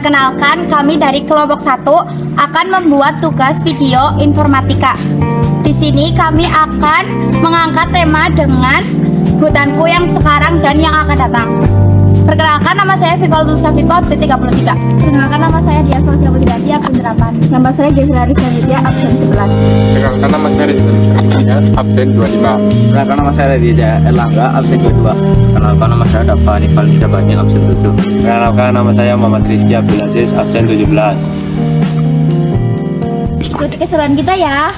Perkenalkan, kami dari kelompok 1 akan membuat tugas video informatika. Di sini kami akan mengangkat tema dengan hutanku yang sekarang dan yang akan datang. Perkenalkan, nama saya Fikolatul Safiko, absen 33. Perkenalkan, nama saya Dias Fauzia absen 8. Nama saya Jazraris Naditya, absen 11. Perkenalkan, nama saya Rizal, absen 25. Perkenalkan, nama saya Raditya Erlangga, absen 22. Perkenalkan, nama saya Dafa Nifal Syabani, absen 7. Perkenalkan, nama saya Muhammad Rizky Abdul Aziz, absen 17. Ikuti keseruan kita ya.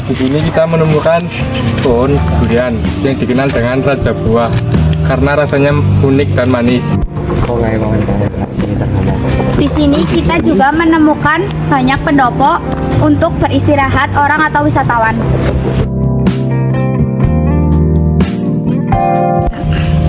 Di sini kita menemukan pohon durian yang dikenal dengan raja buah karena rasanya unik dan manis. Di sini kita juga menemukan banyak pendopo untuk beristirahat orang atau wisatawan.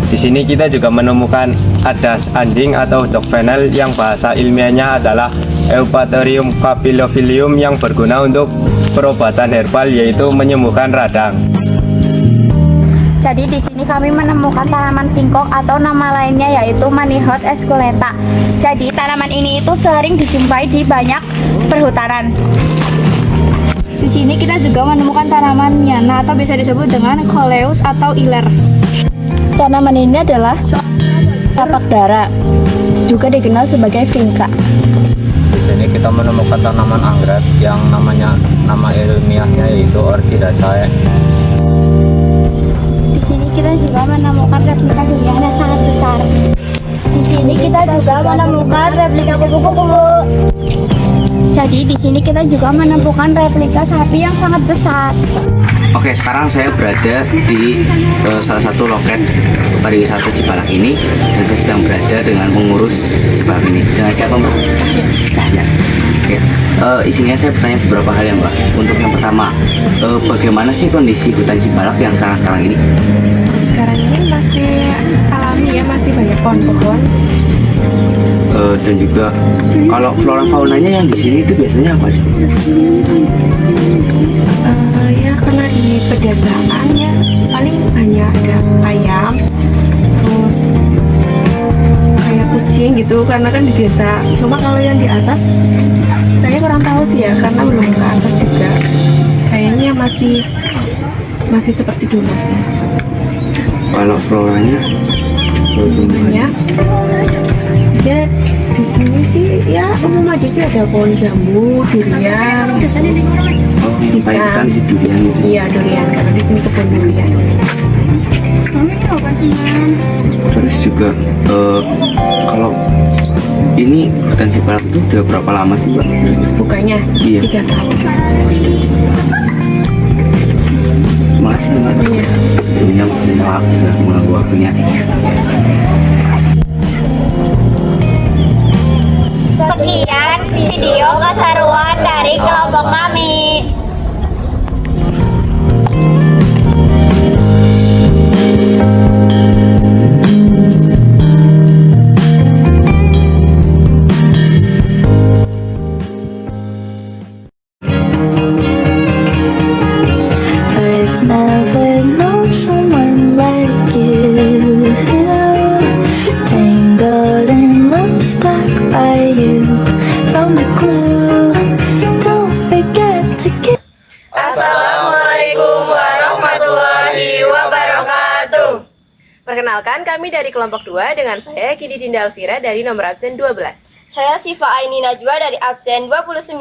Di sini kita juga menemukan adas anjing atau dog kennel yang bahasa ilmiahnya adalah Eupatorium capillophilium yang berguna untuk perobatan herbal, yaitu menyembuhkan radang. Jadi di sini kami menemukan tanaman singkong atau nama lainnya yaitu Manihot esculenta. Jadi tanaman ini itu sering dijumpai di banyak perhutanan. Di sini kita juga menemukan tanaman nyana atau bisa disebut dengan Coleus atau iler. Tanaman ini adalah tapak dara, juga dikenal sebagai vinca. Di sini kita menemukan tanaman anggrek yang nama ilmiahnya yaitu Orchidaceae. Di sini kita juga menemukan replika durian yang sangat besar. Di sini kita juga menemukan replika kupu-kupu. Jadi di sini kita juga menemukan replika sapi yang sangat besar. Oke, sekarang saya berada di salah satu loket pariwisata Cibalak ini, dan saya sedang berada dengan pengurus Cibalak ini. Dengan siapa, Mbak? Cahya. Oke, isinya saya bertanya beberapa hal ya, Mbak. Untuk yang pertama, bagaimana sih kondisi hutan Cibalak yang sekarang ini? Sekarang ini masih alami ya, masih banyak pohon-pohon. Dan juga kalau flora faunanya yang di sini itu biasanya apa sih? Ya karena di pedesaan ya paling hanya ada ayam, terus kayak kucing gitu karena kan di desa. Cuma kalau yang di atas saya kurang tahu sih ya karena belum ke atas juga. Kayaknya masih seperti dulu sih. Kalau floranya, Ya di sini sih ya umum aja sih, ada pohon jambu, durian, kan si durian itu. iya durian karena di sini kebun durian. Terus juga kalau ini hutan Cibalak itu udah berapa lama sih, Mbak? Bukanya Iya. 3 tahun. Terima kasih, Mbak. Iya. Sebelumnya maaf sudah mengganggu waktunya. Sekian video keseruan dari kelompok kami. I've never known someone like you, tangled in love, stuck by you, found a clue, don't forget to give. Assalamualaikum warahmatullahi wabarakatuh. Perkenalkan, kami dari kelompok 2 dengan saya Kidi Dinda Alfira dari nomor absen 12. Saya Siva Aini Najwa dari absen 29.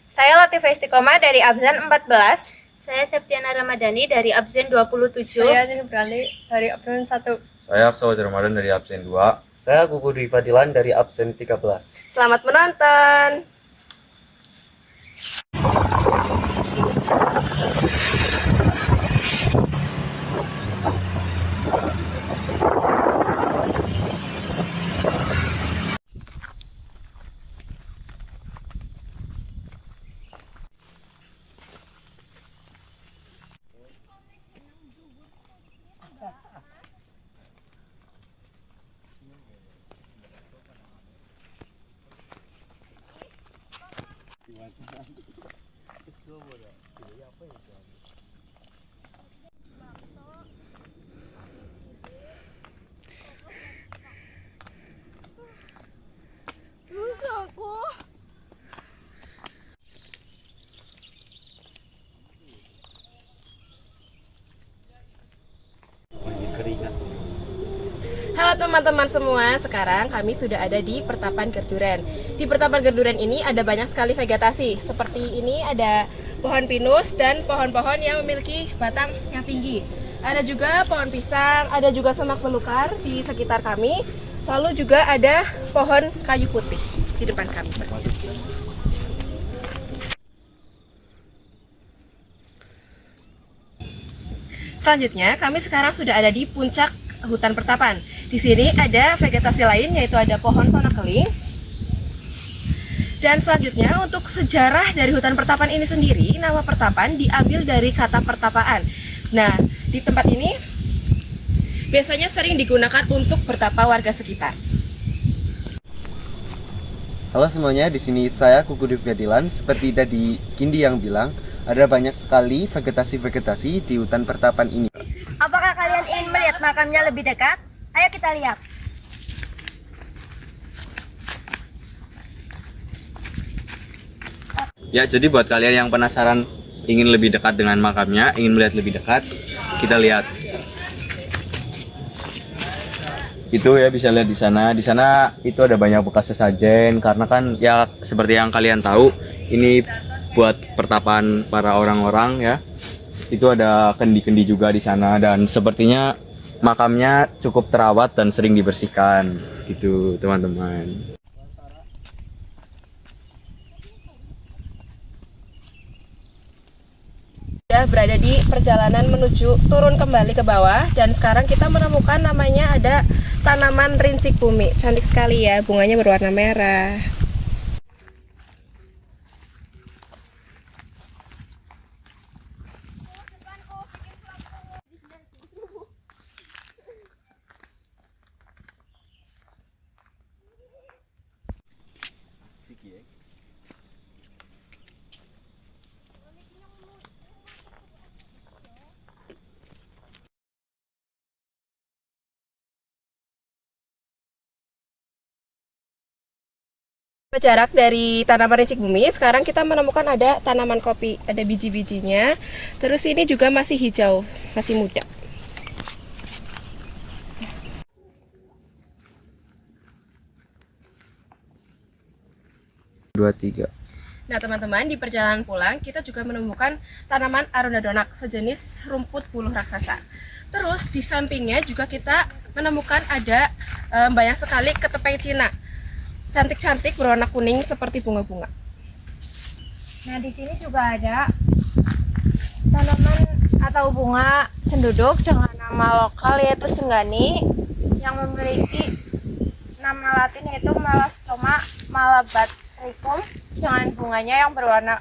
Saya Latifah Istiqomah dari absen 14. Saya Septiana Ramadhani dari absen 27. Saya Tini Berali dari absen 1. Saya Absa Ramadan dari absen 2. Saya Kuku Dwi Fadilan dari absen 13. Selamat menonton. Halo teman-teman semua, sekarang kami sudah ada di Pertapan Gerduren. Di Pertapan Gerduren ini ada banyak sekali vegetasi. Seperti ini ada pohon pinus dan pohon-pohon yang memiliki batang yang tinggi. Ada juga pohon pisang, ada juga semak belukar di sekitar kami. Lalu juga ada pohon kayu putih di depan kami persis. Selanjutnya, kami sekarang sudah ada di puncak hutan Pertapan. Di sini ada vegetasi lain, yaitu ada pohon sono keling. Dan selanjutnya, untuk sejarah dari hutan Pertapan ini sendiri, nama Pertapan diambil dari kata pertapaan. Nah, di tempat ini biasanya sering digunakan untuk bertapa warga sekitar. Halo semuanya, di sini saya Kuku Rifadilan. Seperti tadi Kindi yang bilang, ada banyak sekali vegetasi-vegetasi di hutan Pertapan ini. Apakah kalian ingin melihat makamnya lebih dekat? Ayo kita lihat. Ya, jadi buat kalian yang penasaran ingin lebih dekat dengan makamnya, ingin melihat lebih dekat, kita lihat. Itu ya, bisa lihat di sana. Di sana itu ada banyak bekas sesajen karena kan ya seperti yang kalian tahu, ini buat pertapaan para orang-orang ya. Itu ada kendi-kendi juga di sana dan sepertinya makamnya cukup terawat dan sering dibersihkan gitu, teman-teman. Sudah berada di perjalanan menuju turun kembali ke bawah, dan sekarang kita menemukan namanya ada tanaman rincik bumi. Cantik sekali ya, bunganya berwarna merah. Jarak dari tanaman rincik bumi, sekarang kita menemukan ada tanaman kopi, ada biji-bijinya. Terus ini juga masih hijau, masih muda. Dua, tiga. Nah teman-teman, di perjalanan pulang kita juga menemukan tanaman Arunadonak, sejenis rumput buluh raksasa. Terus di sampingnya juga kita menemukan ada banyak sekali ketepeng Cina. Cantik-cantik berwarna kuning seperti bunga-bunga. Nah, di sini juga ada tanaman atau bunga senduduk dengan nama lokal yaitu senggani yang memiliki nama latin yaitu Melasthoma malabatricum dengan bunganya yang berwarna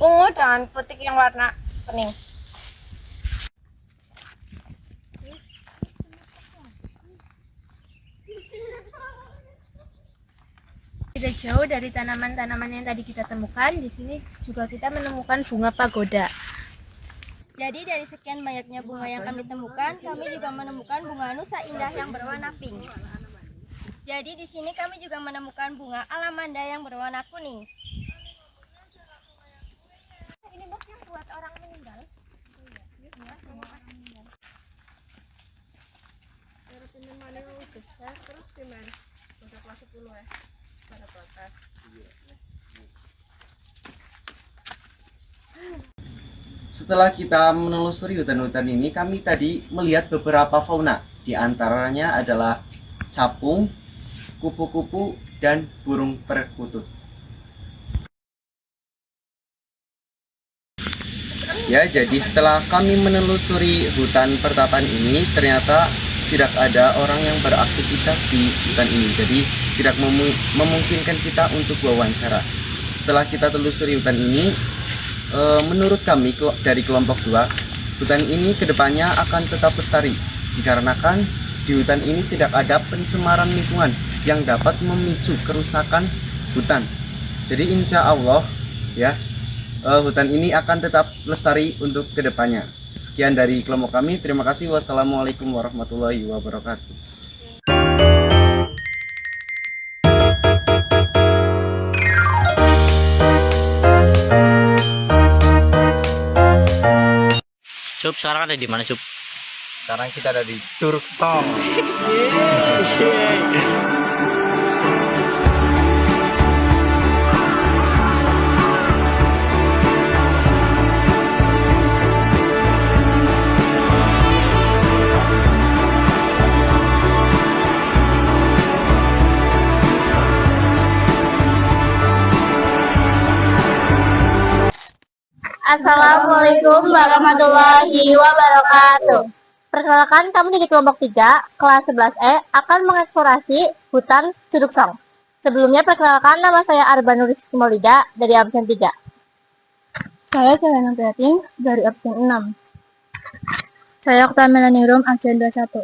ungu dengan putik yang warna kuning. Tidak jauh dari tanaman-tanaman yang tadi kita temukan, di sini juga kita menemukan bunga pagoda. Jadi dari sekian banyaknya bunga yang kami temukan, kami juga menemukan bunga nusa indah yang berwarna pink. Jadi di sini kami juga menemukan bunga alamanda yang berwarna kuning. Ini boxnya buat orang meninggal. Terus gimana? Untuk kelas 10 ya? Pada protes. Setelah kita menelusuri hutan-hutan ini, kami tadi melihat beberapa fauna. Di antaranya adalah capung, kupu-kupu, dan burung perkutut. Ya, jadi setelah kami menelusuri hutan Pertapan ini, ternyata tidak ada orang yang beraktivitas di hutan ini. Jadi tidak memungkinkan kita untuk wawancara. Setelah kita telusuri hutan ini, menurut kami dari kelompok 2, hutan ini kedepannya akan tetap lestari dikarenakan di hutan ini tidak ada pencemaran lingkungan yang dapat memicu kerusakan hutan. Jadi insya Allah ya. Hutan ini akan tetap lestari untuk kedepannya. Sekian dari kelompok kami. Terima kasih. Wassalamualaikum warahmatullahi wabarakatuh. Sup, sekarang ada di mana, Sup? Sekarang kita ada di Curug Song. Assalamualaikum warahmatullahi wabarakatuh. Perkenalkan, kami dari kelompok 3, kelas 11E akan mengeksplorasi hutan Curug Song. Sebelumnya perkenalkan, nama saya Arbanur Rizky Maulida dari absen 3. Saya Selena Priatin dari absen 6. Saya Okta Melanirum absen 21.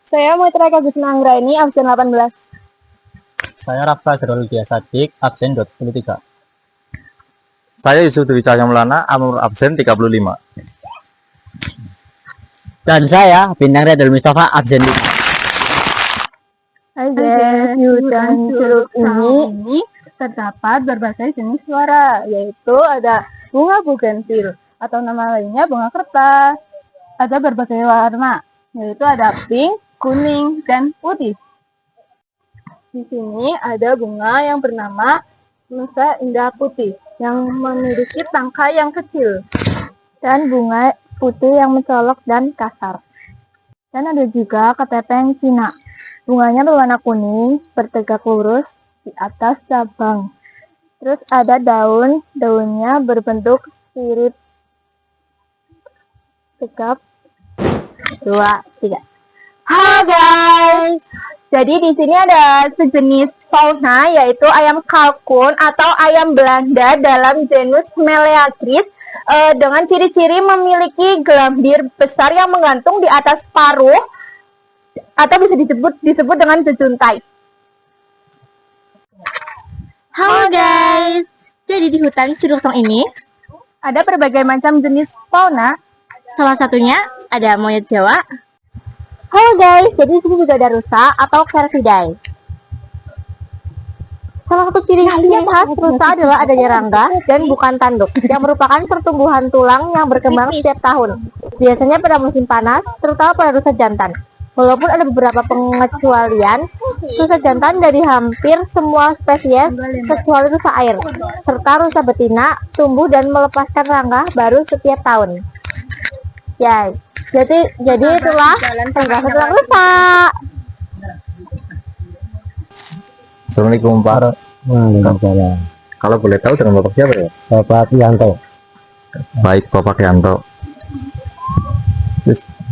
Saya Muitra Kagusna Anggraini absen 18. Saya Rafa Zerul Diasadik, absen 23. Saya Yusuf Dwi Cahyo Maulana, absen 35. Dan saya Bintang Redel Mustafa, absen 5. Hai guys, di hutan Curug ini terdapat berbagai jenis suara, yaitu ada bunga bugenvil atau nama lainnya bunga kertas. Ada berbagai warna, yaitu ada pink, kuning, dan putih. Di sini ada bunga yang bernama Nusa Indah Putih yang memiliki tangkai yang kecil dan bunga putih yang mencolok dan kasar. Dan ada juga ketepeng Cina. Bunganya berwarna kuning, bertegak lurus di atas cabang. Terus ada daunnya berbentuk sirip tegap. 2, 3. Halo guys. Jadi di sini ada sejenis fauna yaitu ayam kalkun atau ayam Belanda dalam genus Meleagris dengan ciri-ciri memiliki gelambir besar yang menggantung di atas paruh atau bisa disebut dengan jejuntai. Halo guys. Jadi di hutan Curug Song ini ada berbagai macam jenis fauna. Salah satunya ada monyet Jawa. Halo guys, jadi di sini juga ada rusa atau Cervidae. Salah satu ciri khas rusa adalah adanya rangga dan bukan tanduk, yang merupakan pertumbuhan tulang yang berkembang setiap tahun. Biasanya pada musim panas, terutama pada rusa jantan. Walaupun ada beberapa pengecualian, rusa jantan dari hampir semua spesies kecuali rusa air, serta rusa betina tumbuh dan melepaskan rangga baru setiap tahun. Ya. Jadi itulah penjelasan tentang rusa. Assalamualaikum Pak. Waalaikumsalam. Kalau boleh tahu dengan Bapak siapa ya? Bapak Yanto. Baik, Bapak Yanto.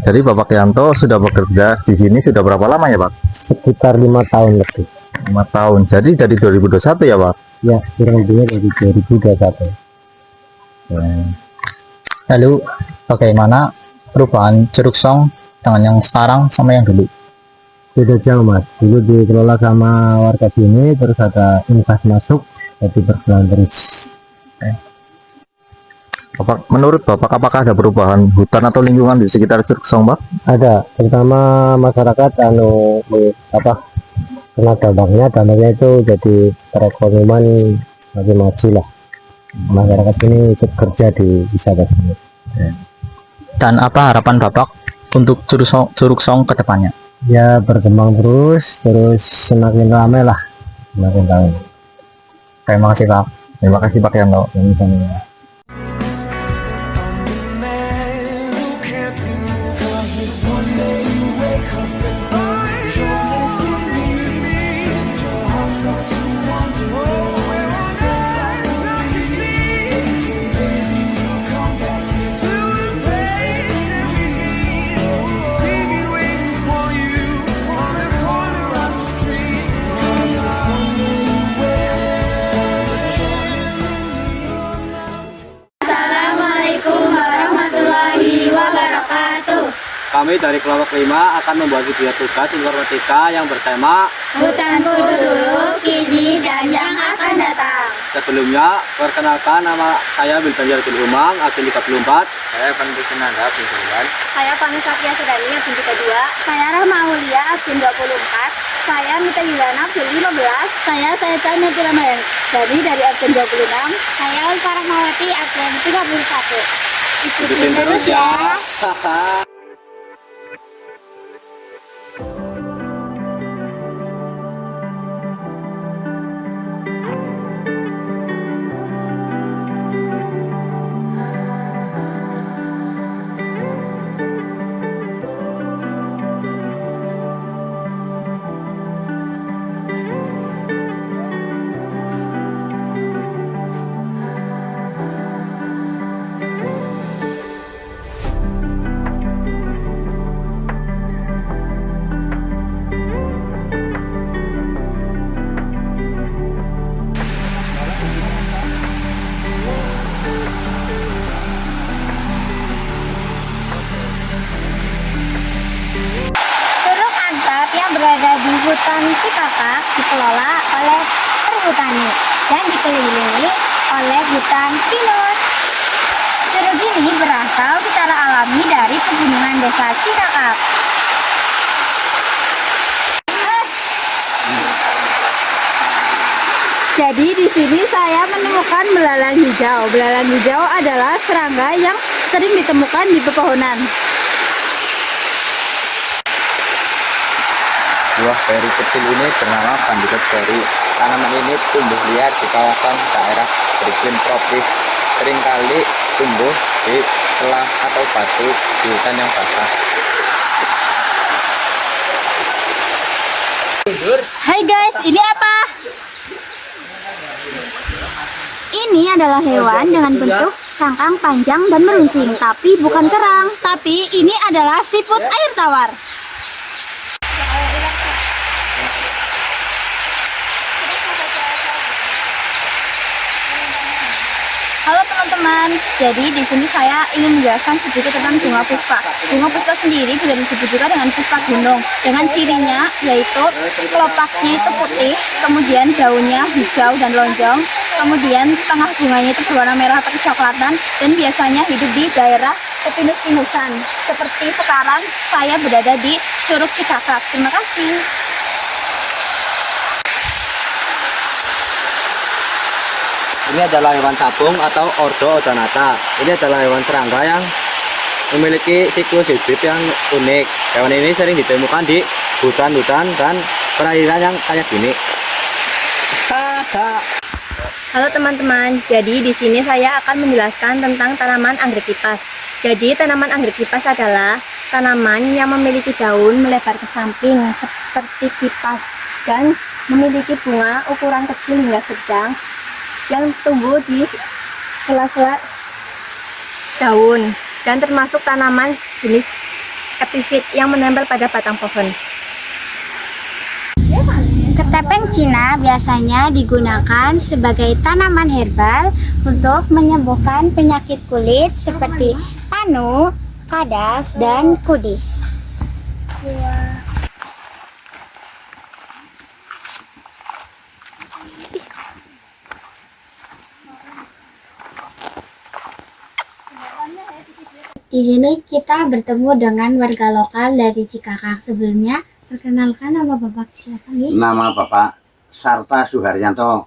Jadi Bapak Yanto sudah bekerja di sini sudah berapa lama ya Pak? Sekitar 5 tahun lebih. 5 tahun. Jadi dari 2021 ya Pak? Ya, kurang lebihnya dari 2021. Lalu bagaimana perubahan Curug Song dengan yang sekarang sama yang dulu? Beda jauh mas, dulu dikelola sama warga sini, terus ada invasi masuk, jadi berjalan terus. Bapak, menurut Bapak apakah ada perubahan hutan atau lingkungan di sekitar Curug Song Pak? Ada, terutama masyarakat kena dampaknya itu jadi perekonomian semakin maju lah. Masyarakat ini ikut kerja di wisata sini. Dan apa harapan Bapak untuk Curug Song ke depannya? Ya berkembang terus semakin ramai lah, semakin ramai. Terima kasih Pak. Terima kasih Pak Yanto. Kami dari kelompok 5 akan membuat video tugas informatika yang bertema Hutanku dulu, kini, dan yang akan datang. Sebelumnya, perkenalkan nama saya Biltan Jarkul Umang, absen 34. Saya Pandu Senanda, absen 9. Saya Vanessa Pia Sedani, absen 32. Saya Rahma Aulia, absen 24. Saya Mita Yuliana, absen 15. Saya Cahaya Ramayana dari absen 26. Saya Ulfa Rahmawati, absen 31. Ikutin terus ya. Curug Antep yang berada di hutan Cikakak dikelola oleh perhutani dan dikelilingi oleh hutan pinus. Curug ini berasal secara alami dari pegunungan desa Cikakak. Jadi di sini saya menemukan belalang hijau. Belalang hijau adalah serangga yang sering ditemukan di pepohonan. Buah peri kecil ini bernama Bandicut Berry. Tanaman ini tumbuh liar di kawasan daerah beriklim tropis. Seringkali tumbuh di celah atau batu di hutan yang basah. Hai guys, ini apa? Ini adalah hewan dengan bentuk cangkang panjang dan meruncing, tapi bukan kerang. Tapi ini adalah siput air tawar. Halo teman-teman, jadi di sini saya ingin menjelaskan sedikit tentang bunga puspa. Bunga puspa sendiri bisa disebut juga dengan puspa gunung. Dengan cirinya yaitu kelopaknya itu putih, kemudian daunnya hijau dan lonjong, kemudian tengah bunganya itu berwarna merah atau kecoklatan, dan biasanya hidup di daerah kepinus-pinusan. Seperti sekarang saya berada di Curug Cikakak. Terima kasih. Ini adalah hewan sabung atau Ordo Odonata. Ini adalah hewan serangga yang memiliki siklus hidup yang unik. Hewan ini sering ditemukan di hutan-hutan dan perairan yang kayak gini. Halo teman-teman, jadi di sini saya akan menjelaskan tentang tanaman anggrek kipas. Jadi tanaman anggrek kipas adalah tanaman yang memiliki daun melebar ke samping seperti kipas dan memiliki bunga ukuran kecil hingga sedang yang tumbuh di sela-sela daun dan termasuk tanaman jenis epifit yang menempel pada batang pohon. Ketepeng Cina biasanya digunakan sebagai tanaman herbal untuk menyembuhkan penyakit kulit seperti panu, kadas, dan kudis. Di sini kita bertemu dengan warga lokal dari Cikakak. Sebelumnya, perkenalkan nama Bapak siapa nih? Nama Bapak Sarta Suharyanto.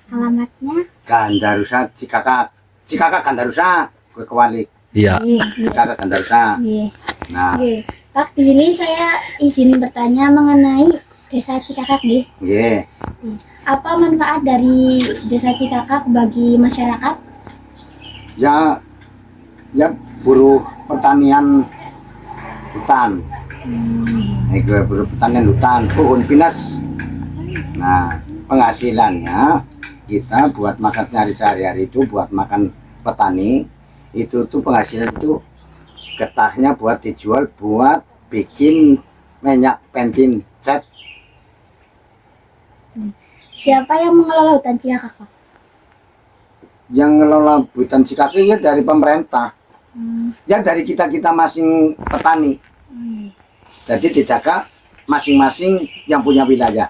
Alamatnya? Gandarusa Cikakak. Cikakak Gandarusa, kewalik. Iya. Cikakak Gandarusa. Nah, Pak, di sini saya izin bertanya mengenai Desa Cikakak nih. nggih. Apa manfaat dari Desa Cikakak bagi masyarakat? Ya buruh pertanian hutan. Buruh pertanian hutan, pohon pinus. Nah, penghasilannya kita buat makan sehari-hari itu buat makan petani itu tuh penghasilan itu getahnya buat dijual buat bikin minyak pentin cat. Siapa yang mengelola hutan Cikakak, Pak? Yang ngelola hutan Cikakak ya dari pemerintah. Ya dari kita masing petani. Jadi dijaga masing-masing yang punya wilayah,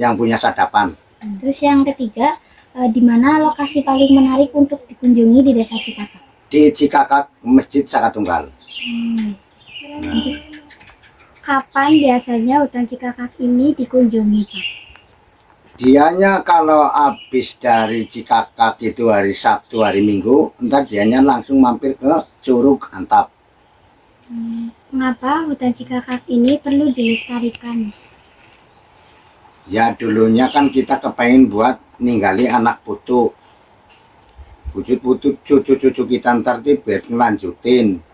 yang punya sadapan. Terus yang ketiga, di mana lokasi paling menarik untuk dikunjungi di Desa Cikakak? Di Cikakak Masjid Saka Tunggal. Kapan biasanya hutan Cikakak ini dikunjungi, Pak? Dianya kalau habis dari Cikakak itu hari Sabtu, hari Minggu, ntar dianya langsung mampir ke Curug Antap. Mengapa hutan Cikakak ini perlu dilestarikan? Ya dulunya kan kita kepengen buat ninggali anak putu. Cucu-cucu kita ntar biar ngelanjutin.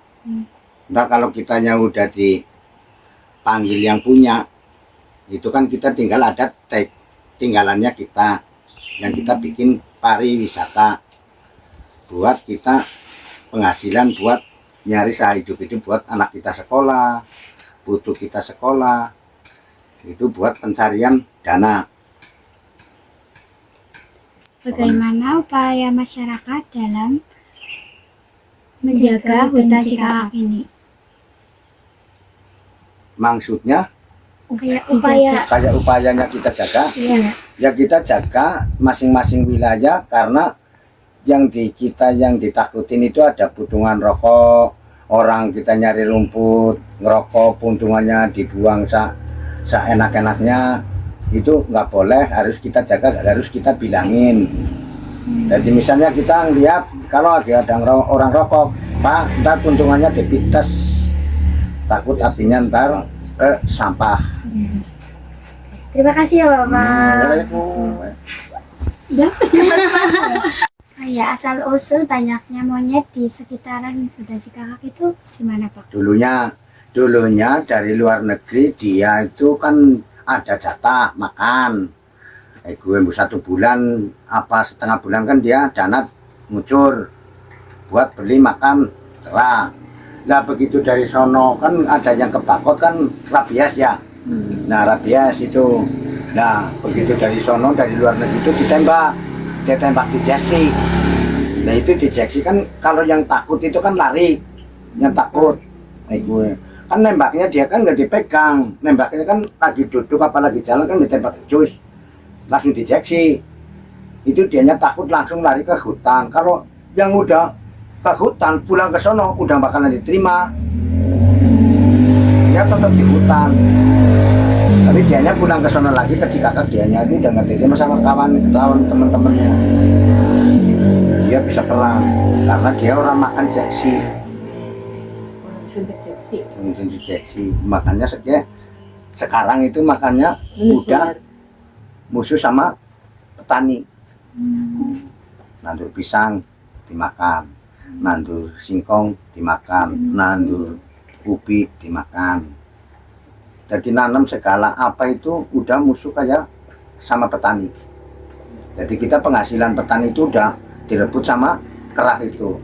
Ntar kalau kitanya udah dipanggil yang punya, itu kan kita tinggal ada tinggalannya kita yang kita bikin pariwisata buat kita penghasilan buat nyari hidup buat anak kita sekolah, putu kita sekolah, itu buat pencarian dana. Bagaimana upaya masyarakat dalam menjaga hutan Cikakak ini? Maksudnya Kayak upayanya kita jaga, Iya. ya kita jaga masing-masing wilayah, karena yang ditakutin itu ada puntungan rokok, orang kita nyari rumput ngerokok puntungannya dibuang seenak-enaknya, itu nggak boleh, harus kita jaga, harus kita bilangin. Jadi misalnya kita lihat kalau ada orang rokok, Pak, ntar puntungannya dipites, takut apinya ntar ke sampah. Terima kasih ya Bapak. Ya, asal usul banyaknya monyet di sekitaran hutan Cikakak itu gimana Pak? Dulunya dari luar negeri dia itu kan ada jatah makan. Gue 1 bulan apa setengah bulan kan dia dana ngucur buat beli makan kera. Nah begitu dari sono kan ada yang kebakot kan rabies ya. Nah rabies itu, nah begitu dari sono dari luar negeri itu ditembak dijeksi. Nah itu dijeksi kan, kalau yang takut itu kan lari, yang takut. Gue kan nembaknya dia kan nggak dipegang, nembaknya kan lagi duduk apalagi jalan kan ditembak jus, langsung dijeksi. Itu dianya takut langsung lari ke hutan. Kalau yang udah ke hutan pulang ke sono udah bakalan diterima, dia tetap di hutan, tapi dianya pulang ke sono lagi ke Cikakak, dianya itu udah nggak diterima sama kawan teman-temannya. Dia bisa pulang karena dia orang makan jeksi, makanya sekarang itu makannya udah musuh sama petani. Nandur pisang dimakan, nandur singkong dimakan, nandur ubi dimakan. Jadi nanam segala apa itu udah musuh kayak sama petani. Jadi kita penghasilan petani itu udah direbut sama kerah itu.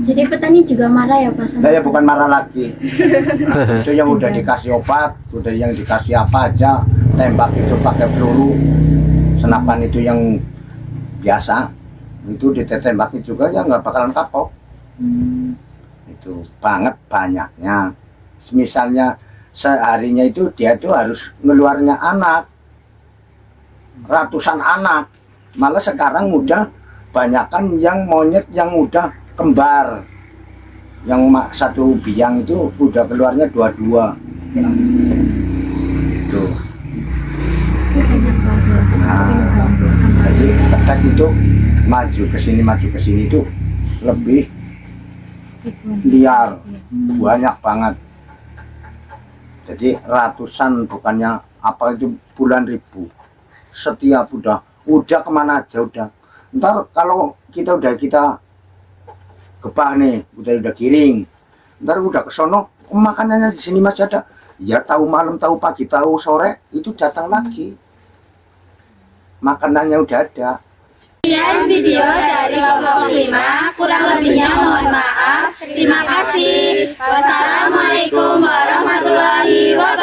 Jadi petani juga marah ya Pak? Saya bukan marah lagi. Itu yang udah dikasih obat, udah yang dikasih apa aja, tembak itu pakai peluru, senapan itu yang biasa, itu ditembaki juga ya nggak bakalan kapok. Itu banget banyaknya. Misalnya seharinya itu dia tuh harus ngeluarnya anak, ratusan anak. Malah sekarang udah banyakan yang monyet yang udah kembar, yang satu biang itu udah keluarnya 2-2. Tuh. Nah, jadi ketek itu maju ke sini itu lebih liar, banyak banget. Jadi ratusan, bukannya apa itu puluhan ribu. Setiap udah kemana aja udah. Ntar kalau kita gebah nih, udah giring, ntar udah kesono makanannya di sini masih ada. Ya tahu malam, tahu pagi, tahu sore itu datang lagi. Makanannya udah ada. Sekian video dari kelompok 5, kurang lebihnya mohon maaf. Terima kasih. Wassalamualaikum warahmatullahi wabarakatuh.